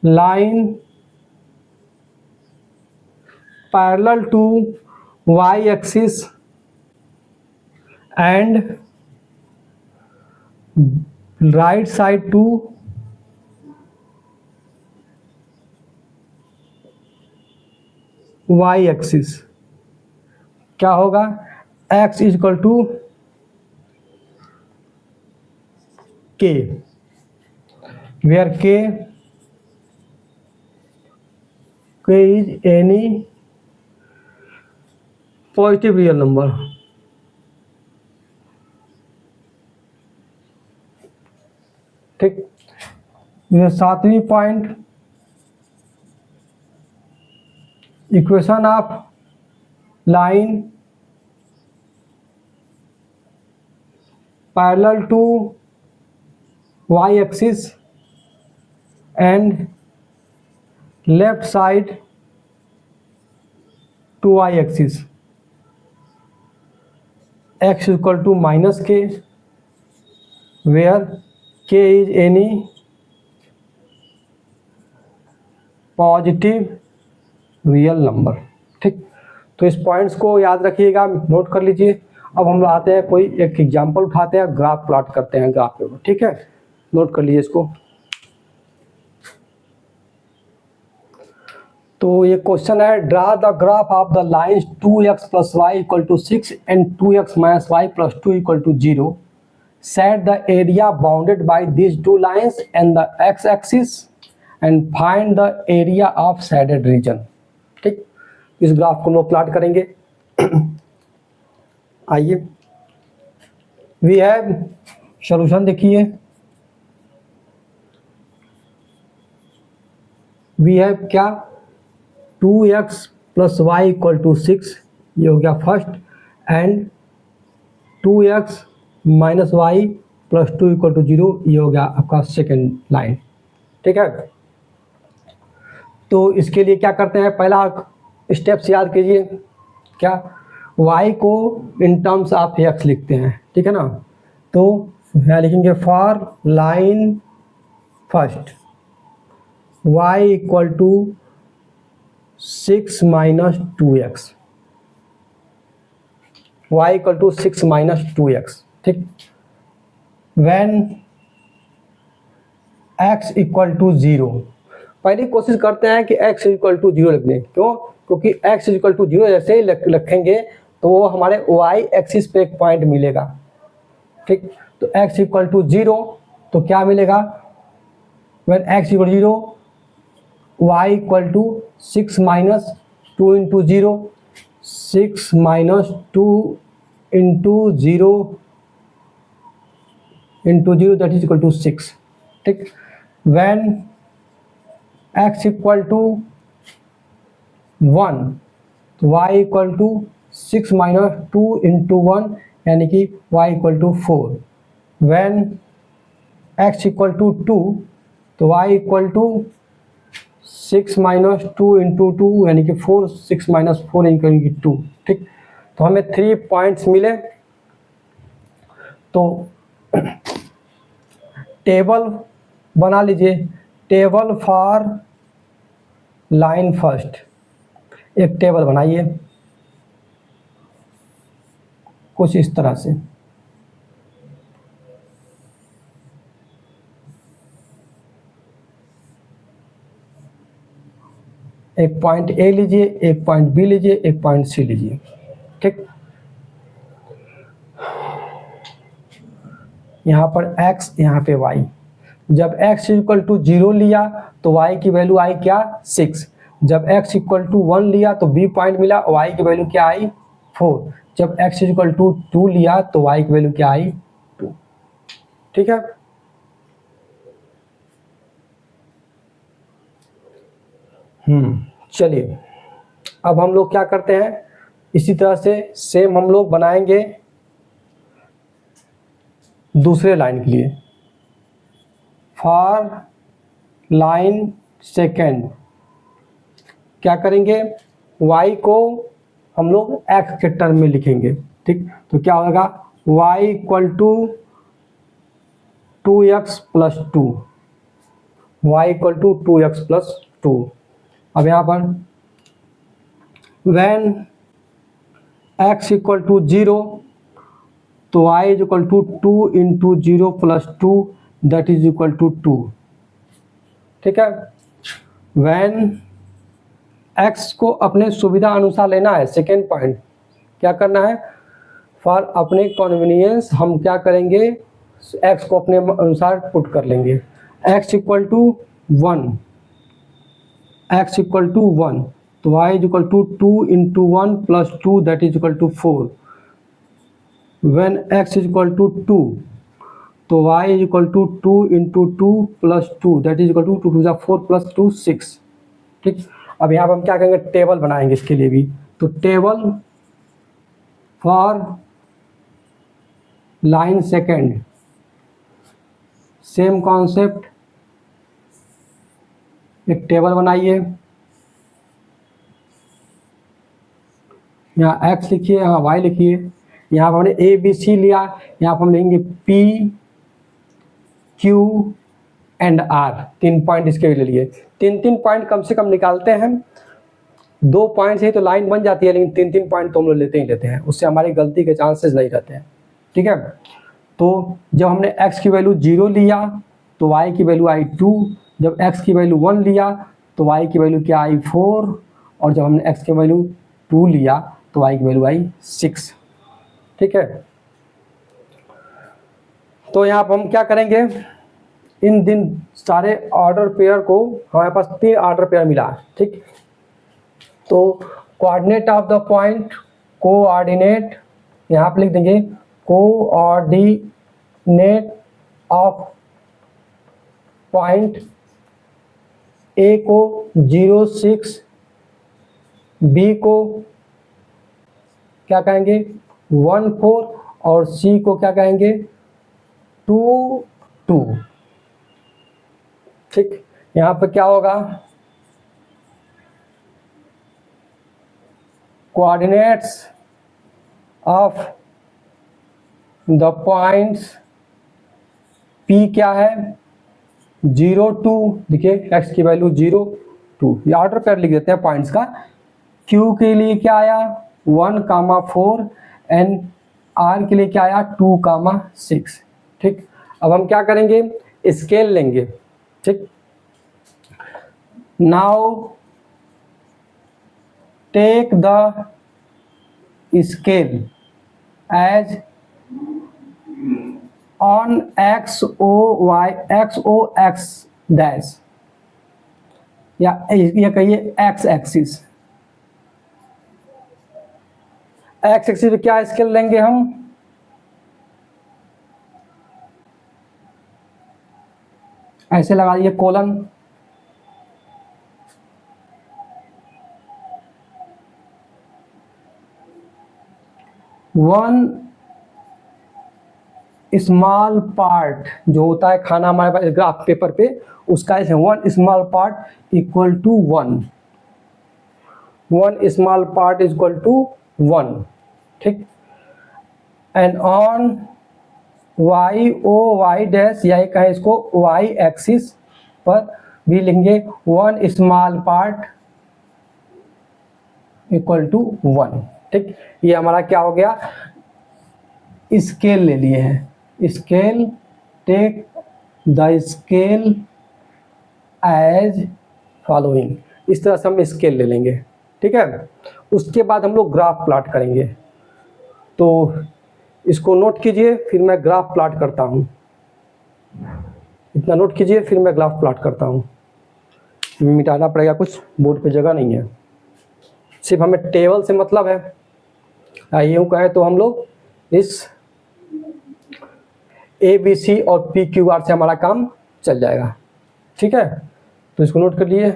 line parallel to y axis and right side to y axis, क्या होगा, x equal to k, where k is any positive real number. ठीक, ये 7वीं point, equation of line parallel to y axis and left side to y axis, x equal to minus k, where k is any positive real number. ठीक, तो इस points को याद रखिएगा, note कर लीजिए। अब हम आते हैं, कोई एक एग्जांपल उठाते हैं, ग्राफ प्लॉट करते हैं ग्राफ पे। ठीक है, नोट कर लीजिए इसको। तो ये क्वेश्चन है, draw the graph of the lines 2x + y = 6 and 2x - y + 2 = 0. Set the area bounded by these two lines and the x-axis and find the area of shaded region. ठीक, इस graph को हम लोग plot करेंगे। आइए, we have solution देखिए, we have क्या, 2x + y = 6, ये हो गया फर्स्ट, एंड 2x - y + 2 = 0, ये हो गया आपका सेकेंड लाइन। ठीक है, तो इसके लिए क्या करते हैं, पहला स्टेप्स याद कीजिए, क्या, y को इन टर्म्स ऑफ x लिखते हैं। ठीक है ना, तो यहाँ लिखेंगे for line first y = 6 - 2x, y = 6 - 2x। ठीक, when x = 0, पहली कोशिश करते हैं कि x = 0 लिखने, क्यों, क्योंकि x = 0 जैसे ही रखेंगे तो वो हमारे y एक्सिस पे एक पॉइंट मिलेगा। ठीक, तो x = 0, तो क्या मिलेगा, when x = 0, y = 6 - 2 × 0, 6 - 2 × 0 × 0, that is equal to 6। ठीक, when x = 1, तो y = 6 - 2 × 1, यानी कि y = 4। when x = 2, तो y = 6 - 2 × 2, यानी कि 4, 6 - 4 × 2। ठीक, तो हमें 3 पॉइंट्स मिले। तो टेबल बना लीजिए, टेबल फॉर लाइन फर्स्ट, एक टेबल बनाइए कुछ इस तरह से। एक पॉइंट ए लीजिए, एक पॉइंट बी लीजिए, एक पॉइंट सी लीजिए। ठीक, यहाँ पर x, यहाँ पे y। जब x = 0 लिया तो y की वैल्यू आई क्या, 6। जब x = 1 लिया तो b पॉइंट मिला, y की वैल्यू क्या आई, 4। जब x = 2 लिया तो y की वैल्यू क्या आई, 2। ठीक है, चलिए अब हम लोग क्या करते हैं, इसी तरह से सेम हम लोग बनाएंगे दूसरे लाइन के लिए। फॉर लाइन सेकेंड, क्या करेंगे, y को हम लोग x के टर्म में लिखेंगे, ठीक। तो क्या होगा, y equal to 2x plus 2, y equal to 2x plus 2। अब यहाँ पर when x इक्वल टू 0, तो y is equal to 2 into 0 plus 2 that is equal to 2, ठीक है। when x को अपने सुविधा अनुसार लेना है, सेकेंड पॉइंट क्या करना है, फॉर अपने कन्वीनियंस हम क्या करेंगे, x को अपने अनुसार पुट कर लेंगे। x equal to 1, x equal to 1, तो y is equal to 2 into 1 plus 2 that is equal to 4। when x is equal to 2, तो y is equal to 2 into 2 plus 2 that is equal to 2 two 4 plus 2 6, ठीक। अब यहाँ पर हम क्या करेंगे, table बनाएंगे इसके लिए भी। तो table for line second, same concept, एक टेबल बनाइए, यहाँ x लिखिए, यहाँ y लिखिए, यहाँ पर हमने a b c लिया, यहाँ पर हम लेंगे p q and r, 3 point इसके ले लिए। 3 पॉइंट कम से कम निकालते हैं, 2 पॉइंट से ही तो लाइन बन जाती है, लेकिन 3 पॉइंट तो हम लोग लेते ही लेते हैं, उससे हमारी गलती के चांसेस नहीं रहते हैं, ठीक है। तो जब हमने x की वैल्यू 0 लिया तो y की वैल्यू आई 2, जब x की वैल्यू 1 लिया तो y की वैल्यू क्या आई 4, और जब हमने x की वैल्यू 2 लिया तो y की वैल्यू आई 6, ठीक है। तो यहाँ पर हम क्या करेंगे, इन दिन सारे ऑर्डर पेयर को हमारे पास 3 ऑर्डर पेयर मिला, ठीक। तो coordinate of the point, coordinate यहाँ पे लिख देंगे, कोऑर्डिनेट ऑफ पॉइंट ए को 0 6, बी को क्या कहेंगे 1 4, और सी को क्या कहेंगे 2 2, ठीक। यहाँ पर क्या होगा, coordinates of the points P क्या है 0 2, देखिए x की वैल्यू 0 2, ये ऑर्डर पेयर लिख देते हैं पॉइंट्स का। Q के लिए क्या आया 1 4, एंड R के लिए क्या आया 2 6, ठीक। अब हम क्या करेंगे, स्केल लेंगे, ठीक। Now take the scale as on x o x dash, या ये कहिए x एक्सिस, x एक्सिस पे क्या स्केल लेंगे हम, ऐसे लगा दिए कोलन, वन स्मॉल पार्ट जो होता है खाना हमारे पास ग्राफ पेपर पे, उसका ऐसे 1 small part equal to 1, 1 small part is equal to 1, ठीक। And on y o y dash, या कहें इसको y एक्सिस पर भी लेंगे 1 स्मॉल पार्ट इक्वल टू 1, ठीक। ये हमारा क्या हो गया, स्केल ले लिए हैं, scale, take the scale as following, इस तरह से हम स्केल ले लेंगे, ठीक है। उसके बाद हम लोग ग्राफ प्लॉट करेंगे, तो इसको नोट कीजिए, फिर मैं ग्राफ प्लॉट करता हूँ, इतना नोट कीजिए, फिर मैं ग्राफ प्लॉट करता हूँ। मिटाना पड़ेगा, कुछ बोर्ड पे जगह नहीं है, सिर्फ हमें टेबल से मतलब है। यूँ कहे तो हम लोग इस ABC और PQR से हमारा काम चल जाएगा, ठीक है। तो इसको नोट कर लिए,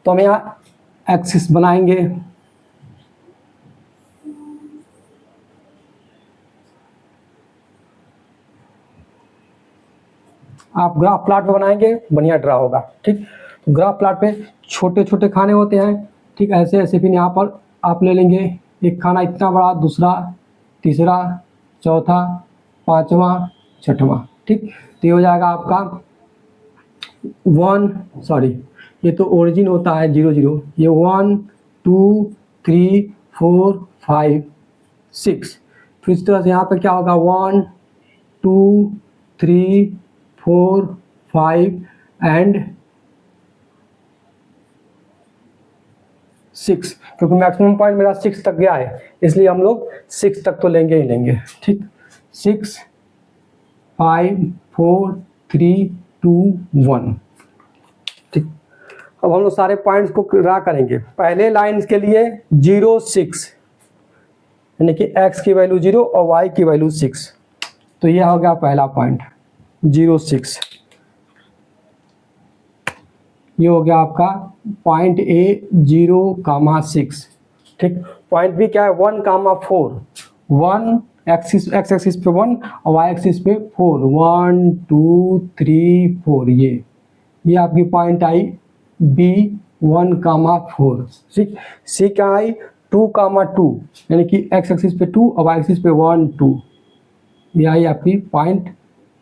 तो हम यहाँ एक्सिस बनाएंगे, आप ग्राफ प्लॉट पे बनाएंगे बढ़िया ड्रा होगा। ठीक, ग्राफ प्लॉट पे छोटे छोटे खाने होते हैं। ठीक, ऐसे ऐसे फिर यहाँ पर आप ले लेंगे एक खाना इतना बड़ा, दूसरा, तीसरा, चौथा, पांचवा, छठवां। ठीक, तो ये हो जाएगा आपका ये तो ओरिजिन होता है 0 0, ये 1 2 3 4 5 6। फिर इस तरह से यहाँ पे क्या होगा 1 2 3 4 5 एंड 6, क्योंकि मैक्सिमम पॉइंट मेरा 6 तक गया है, इसलिए हम लोग 6 तक तो लेंगे ही लेंगे। ठीक, 6 5 4 3 2 1। ठीक, अब हम लोग सारे पॉइंट्स को ड्रा करेंगे। पहले लाइन के लिए 0 6, यानी कि x की वैल्यू 0 और y की वैल्यू 6, तो ये हो गया पहला पॉइंट 0 6। ये हो गया आपका पॉइंट A 0, 6। ठीक, पॉइंट B क्या है 1, 4, 1 x एक्सिस पे 1 और y एक्सिस पे 4, 1 2 3 4। ये आपकी पॉइंट आई B 1, 4। ठीक, C क्या आई 2, 2, यानी कि x एक्सिस पे 2 और y एक्सिस पे 1 2। ये आई आपकी पॉइंट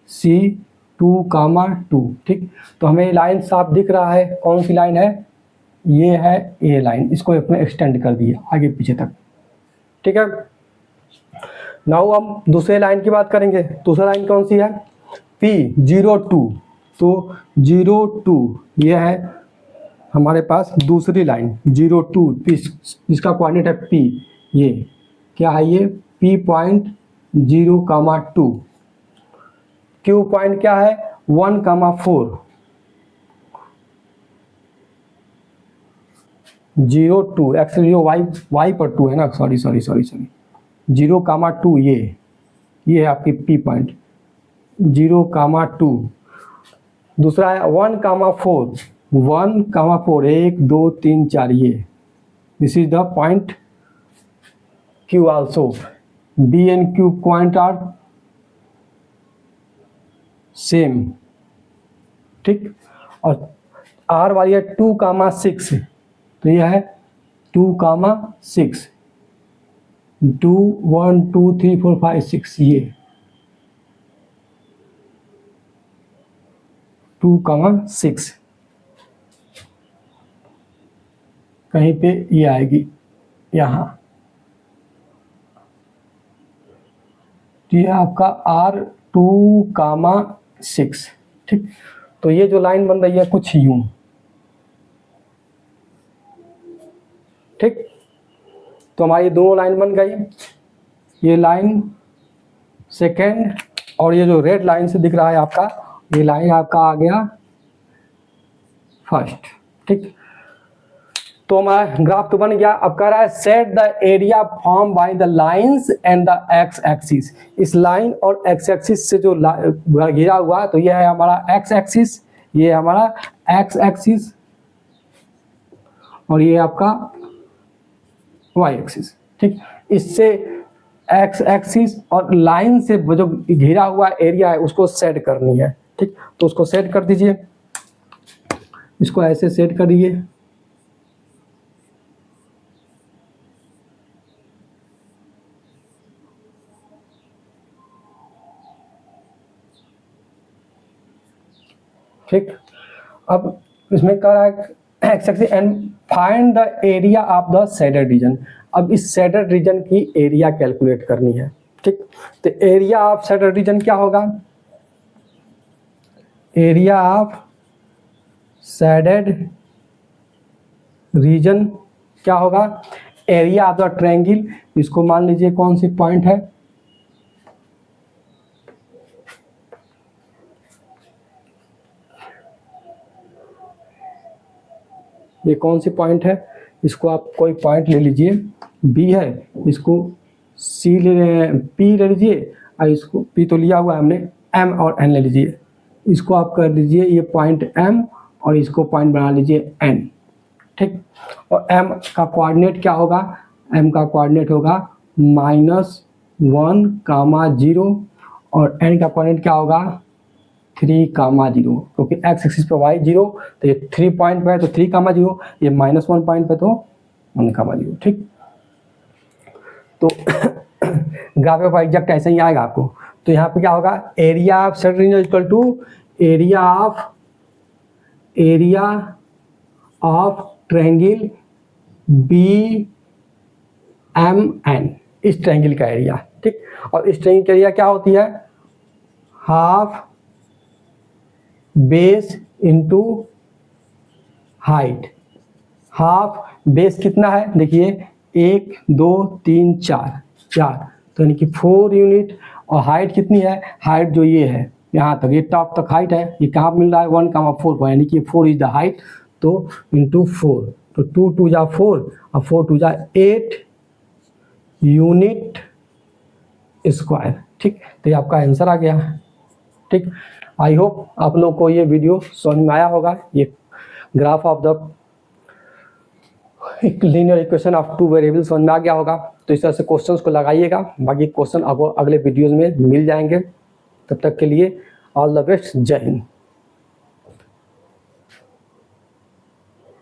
C 2, 2। ठीक, तो हमें लाइन साफ दिख रहा है। कौन सी लाइन है? ये है A लाइन, इसको अपने एक्सटेंड कर दिए आगे पीछे तक। ठीक है, नाउ हम दूसरे लाइन की बात करेंगे। दूसरा लाइन कौन सी है? P 0 2, तो 0 2 ये है हमारे पास दूसरी लाइन 0 2 P, जिसका कोऑर्डिनेट है P। ये क्या है? ये P पॉइंट 0, 2। Q पॉइंट क्या है 1, 4, 0 2, एक्चुअली y पर 2 है ना, सॉरी 0, 2। ये है आपकी P पॉइंट 0, 2। दूसरा है 1, 4, 1, 2 3 4। ये this is the point Q also. B and Q point are same. ठीक, और R वाली है 2, 6, तो यह है 2, 6, 2 1 2 3 4 5 6। ये 2, 6 कहीं पे ये आएगी यहाँ, तो ये आपका R 2, 6। ठीक, तो ये जो लाइन बन रही है कुछ यूं। ठीक, तो हमारी दो लाइन बन गई, ये लाइन सेकेंड, और ये जो रेड लाइन से दिख रहा है आपका, ये लाइन आपका आ गया फर्स्ट। ठीक, तो हमारा ग्राफ तो बन गया। अब कह रहा है set the area form by the lines and the x axis. इस लाइन और एक्स एक्सिस से जो घिरा हुआ है, तो ये है हमारा एक्स एक्सिस, ये है हमारा एक्स एक्सिस, और ये आपका वाई एक्सिस। ठीक, इससे एक्स एक्सिस और लाइन से जो घिरा हुआ एरिया है उसको सेट करनी है। ठीक, तो उसको सेट कर दीजिए, इसको ऐसे सेट करिए। ठीक, अब इसमें कह रहा है x axis and find the area of the shaded region. अब इस शेडेड रीजन की एरिया कैलकुलेट करनी है। ठीक, तो एरिया ऑफ शेडेड रीजन क्या होगा? एरिया ऑफ शेडेड रीजन क्या होगा? Area of the triangle. इसको मान लीजिए कौन सी पॉइंट है, ये कौन सी पॉइंट है? इसको आप कोई पॉइंट ले लीजिए, बी है, इसको सी ले, पी ले लीजिए, और इसको पी तो लिया हुआ है हमने, एम और एन ले लीजिए। इसको आप कर लीजिए ये पॉइंट एम, और इसको पॉइंट बना लीजिए एन। ठीक। और m का कोऑर्डिनेट क्या होगा, m का कोऑर्डिनेट होगा -1, 0 और n का कोऑर्डिनेट क्या होगा 3, 0 क्योंकि x एक्सिस पे y 0, तो ये 3 पॉइंट पे है तो 3, 0, ये -1 पॉइंट पे तो 1, 0। ठीक, तो ग्राफ ऑफ एग्जैक्ट ऐसे ही आएगा आपको। तो यहाँ पे क्या होगा, area of shaded region equal to area of triangle BMN, इस ट्रायंगल का एरिया। ठीक, और इस ट्रायंगल का एरिया क्या होती है, half base into height. Half base कितना है, देखिए 1, 2, 3, 4, तो यानी कि 4 यूनिट। और हाइट कितनी है, हाइट जो ये है यहाँ तक, ये टॉप तक हाइट है, ये कहाँ मिल रहा है 1, 4 यानी कि 4 इज द हाइट, तो इंटू 4, तो 2, 2 जा 4 और 4, 2 जा 8 यूनिट स्क्वायर। ठीक, तो ये आपका आंसर आ गया। ठीक, आई होप आप लोग को ये वीडियो समझ में आया होगा। ये graph of the linear equation of 2 variable समझ में आ गया होगा। तो इस तरह से क्वेश्चंस को लगाइएगा, बाकी क्वेश्चन आपको अगले वीडियोज़ में मिल जाएंगे। तब तक के लिए ऑल द बेस्ट, जय हिंद।